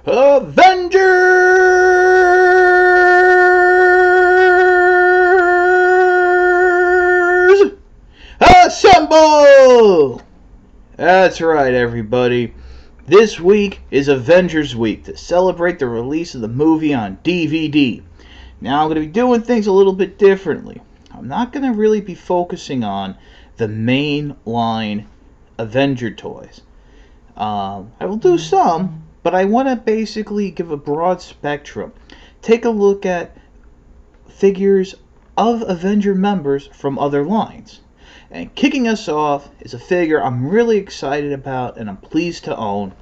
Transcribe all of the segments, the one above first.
Avengers Assemble! That's right, everybody. This week is Avengers Week to celebrate the release of the movie on DVD. Now, I'm going to be doing things a little bit differently. I'm not going to really be focusing on the main line Avenger toys. I will do some, but I want to basically give a broad spectrum. Take a look at figures of Avenger members from other lines. And kicking us off is a figure I'm really excited about and I'm pleased to own.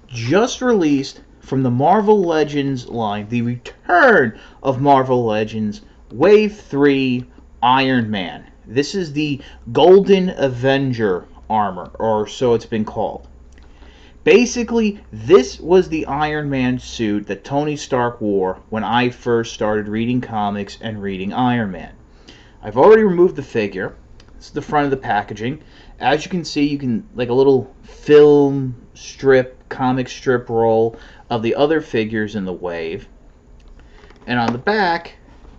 Just released from the Marvel Legends line, the return of Marvel Legends Wave 3 Iron Man. This is the Golden Avenger armor, or so it's been called. Basically, this was the Iron Man suit that Tony Stark wore when I first started reading comics and reading Iron Man. I've already removed the figure. This is the front of the packaging. As you can see, you can, like a little film strip, comic strip roll of the other figures in the wave. And on the back,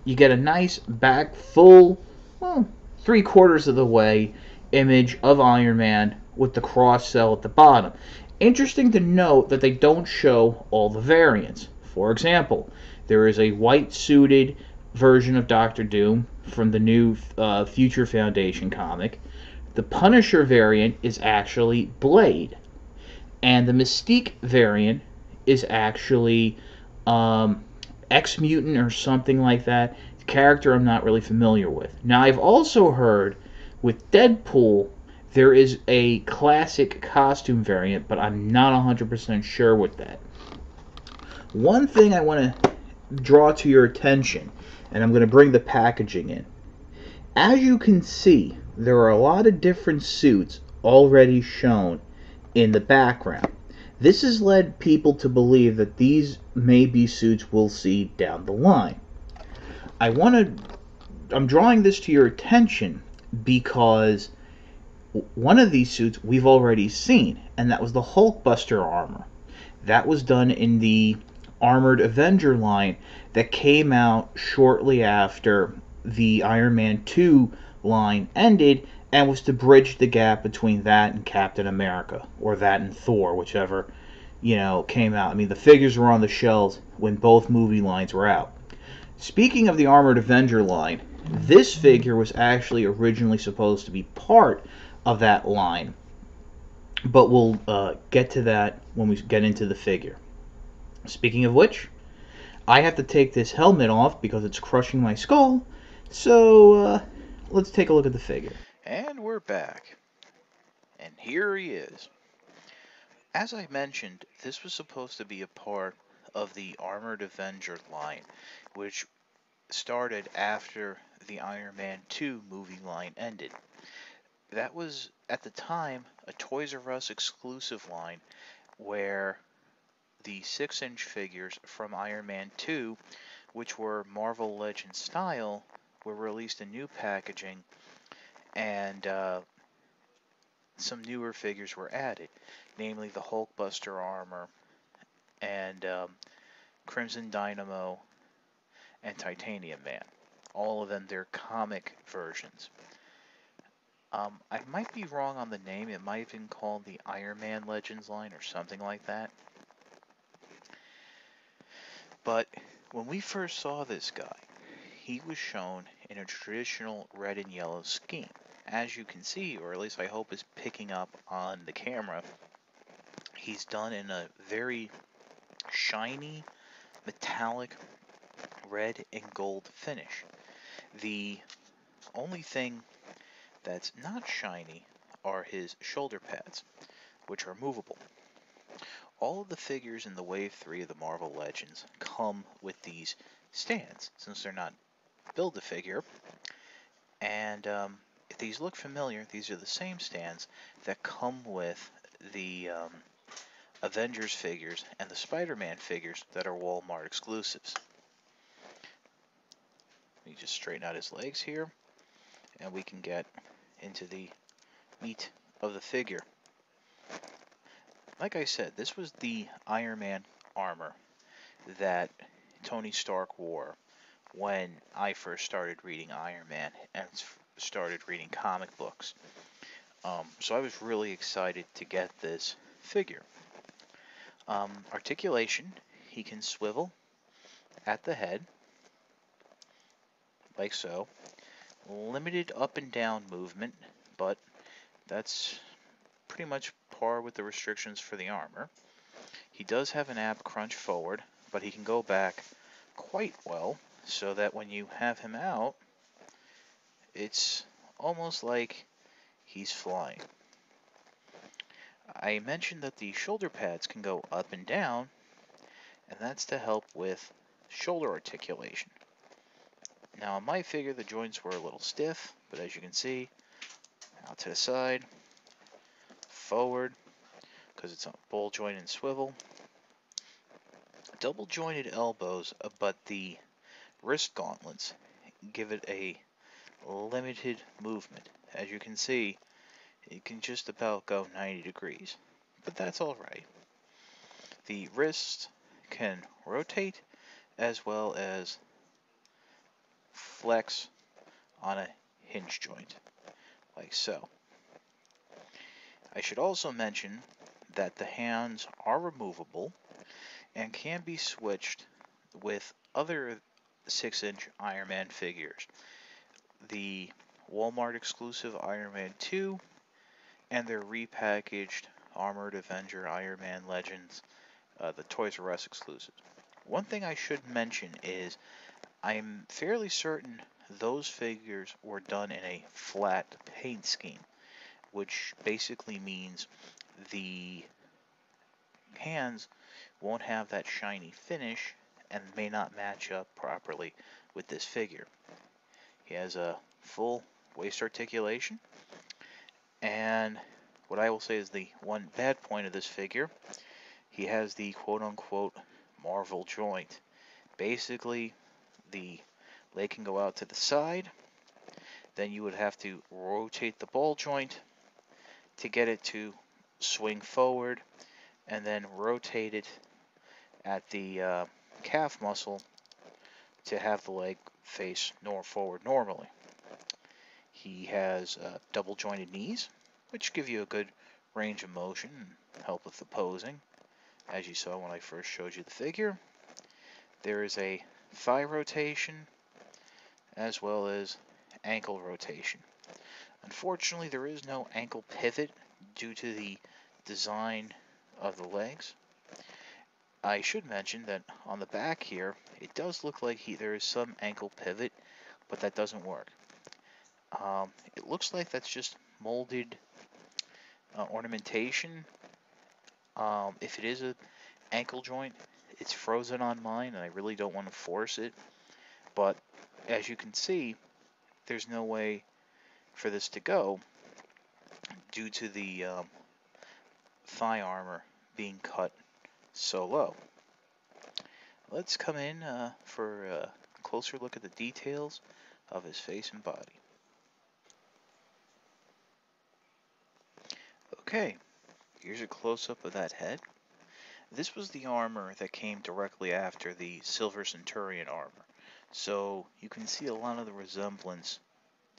you get a nice back full, well, 3/4 of the way image of Iron Man with the cross cell at the bottom. Interesting to note that they don't show all the variants. For example, there is a white suited version of Doctor Doom from the new Future Foundation comic. The Punisher variant is actually Blade. And the Mystique variant is actually X-Mutant or something like that. The character I'm not really familiar with. Now, I've also heard with Deadpool there is a classic costume variant, but I'm not 100% sure with that. One thing I want to draw to your attention, and I'm going to bring the packaging in. As you can see, there are a lot of different suits already shown in the background. This has led people to believe that these may be suits we'll see down the line. I'm drawing this to your attention because one of these suits we've already seen, and that was the Hulkbuster armor. That was done in the Armored Avenger line that came out shortly after the Iron Man 2 line ended, and was to bridge the gap between that and Captain America, or that and Thor, whichever, came out. I mean, the figures were on the shelves when both movie lines were out. Speaking of the Armored Avenger line, this figure was actually originally supposed to be part of that line, but we'll get to that when we get into the figure. Speaking of which, I have to take this helmet off because it's crushing my skull, so let's take a look at the figure. And we're back. And here he is. As I mentioned, this was supposed to be a part of the Armored Avenger line, which started after the Iron Man 2 movie line ended. That was, at the time, a Toys R Us exclusive line where the 6-inch figures from Iron Man 2, which were Marvel Legends style, were released in new packaging, and some newer figures were added, namely the Hulkbuster armor and Crimson Dynamo and Titanium Man. All of them, they're comic versions. I might be wrong on the name. It might have been called the Iron Man Legends line or something like that. But when we first saw this guy, he was shown in a traditional red and yellow scheme. As you can see, or at least I hope is picking up on the camera, he's done in a very shiny, metallic red and gold finish. The only thing that's not shiny are his shoulder pads, which are movable. All of the figures in the Wave 3 of the Marvel Legends come with these stands, since they're not Build-A-Figure. And if these look familiar, these are the same stands that come with the Avengers figures and the Spider-Man figures that are Walmart exclusives. Let me just straighten out his legs here, and we can get into the meat of the figure. Like I said, this was the Iron Man armor that Tony Stark wore when I first started reading Iron Man and started reading comic books. So I was really excited to get this figure. Articulation, he can swivel at the head, like so. Limited up and down movement, but that's pretty much par with the restrictions for the armor. He does have an ab crunch forward, but he can go back quite well, so that when you have him out, it's almost like he's flying. I mentioned that the shoulder pads can go up and down, and that's to help with shoulder articulation. Now on my figure the joints were a little stiff, but as you can see, out to the side, forward, because it's a ball joint and swivel. Double jointed elbows, but the wrist gauntlets give it a limited movement. As you can see, it can just about go 90 degrees, but that's alright. The wrist can rotate as well as flex on a hinge joint, like so. I should also mention that the hands are removable and can be switched with other 6-inch Iron Man figures. The Walmart exclusive Iron Man 2 and their repackaged Armored Avenger Iron Man Legends, the Toys R Us exclusives. One thing I should mention is I'm fairly certain those figures were done in a flat paint scheme, which basically means the hands won't have that shiny finish and may not match up properly with this figure. He has a full waist articulation, and what I will say is the one bad point of this figure, he has the quote-unquote Marvel joint. Basically, the leg can go out to the side, then you would have to rotate the ball joint to get it to swing forward, and then rotate it at the calf muscle to have the leg face forward normally. He has double jointed knees, which give you a good range of motion and help with the posing, as you saw when I first showed you the figure. There is a thigh rotation as well as ankle rotation. Unfortunately, there is no ankle pivot due to the design of the legs. I should mention that on the back here, it does look like there is some ankle pivot, but that doesn't work. It looks like that's just molded ornamentation. If it is an ankle joint, it's frozen on mine, and I really don't want to force it. But as you can see, there's no way for this to go due to the thigh armor being cut so low. Let's come in for a closer look at the details of his face and body. Okay, here's a close-up of that head. This was the armor that came directly after the Silver Centurion armor, so you can see a lot of the resemblance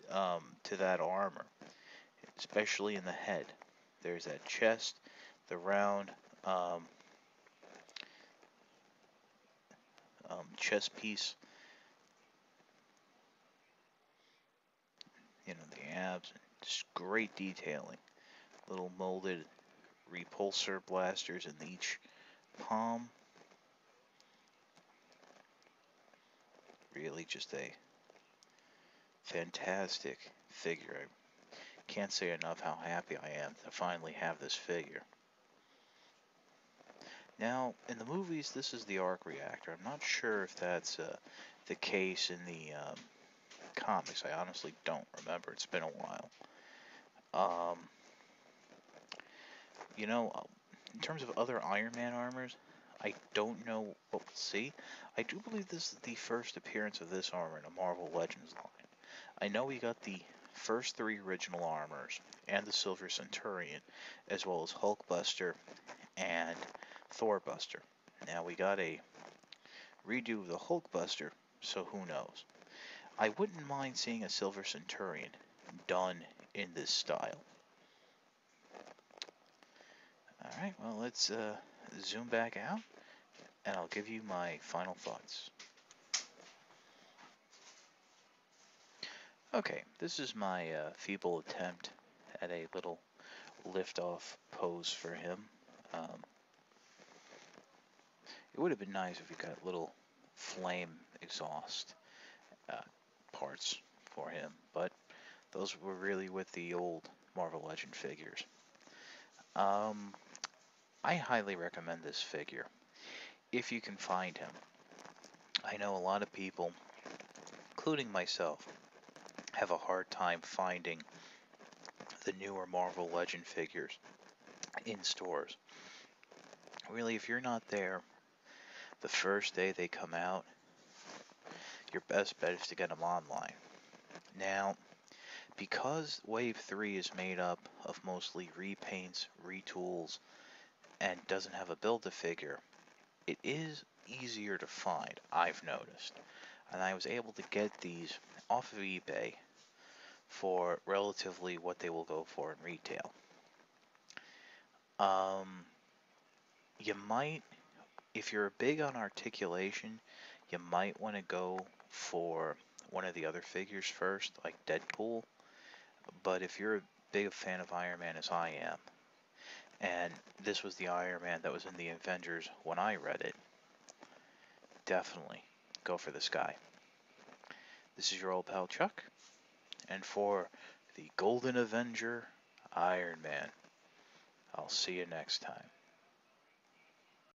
to that armor, especially in the head. There's that chest, the round chest piece, the abs, just great detailing. Little molded repulsor blasters in each palm. Really just a fantastic figure. I can't say enough how happy I am to finally have this figure. Now, in the movies, this is the arc reactor. I'm not sure if that's the case in the comics. I honestly don't remember. It's been a while. In terms of other Iron Man armors, I don't know what we'll see. I do believe this is the first appearance of this armor in a Marvel Legends line. I know we got the first 3 original armors and the Silver Centurion, as well as Hulkbuster and Thorbuster. Now we got a redo of the Hulkbuster, so who knows? I wouldn't mind seeing a Silver Centurion done in this style. Alright, well, let's zoom back out, and I'll give you my final thoughts. Okay, this is my feeble attempt at a little lift-off pose for him. It would have been nice if we got little flame exhaust parts for him, but those were really with the old Marvel Legend figures. I highly recommend this figure, if you can find him. I know a lot of people, including myself, have a hard time finding the newer Marvel Legend figures in stores. Really, if you're not there the first day they come out, your best bet is to get them online. Now, because Wave 3 is made up of mostly repaints, retools, and doesn't have a build-a-figure, it is easier to find, I've noticed. And I was able to get these off of eBay for relatively what they will go for in retail. You might, if you're big on articulation, you might want to go for one of the other figures first, like Deadpool. But if you're a big fan of Iron Man as I am, and this was the Iron Man that was in the Avengers when I read it, definitely go for this guy. This is your old pal Chuck, and for the Golden Avenger, Iron Man, I'll see you next time.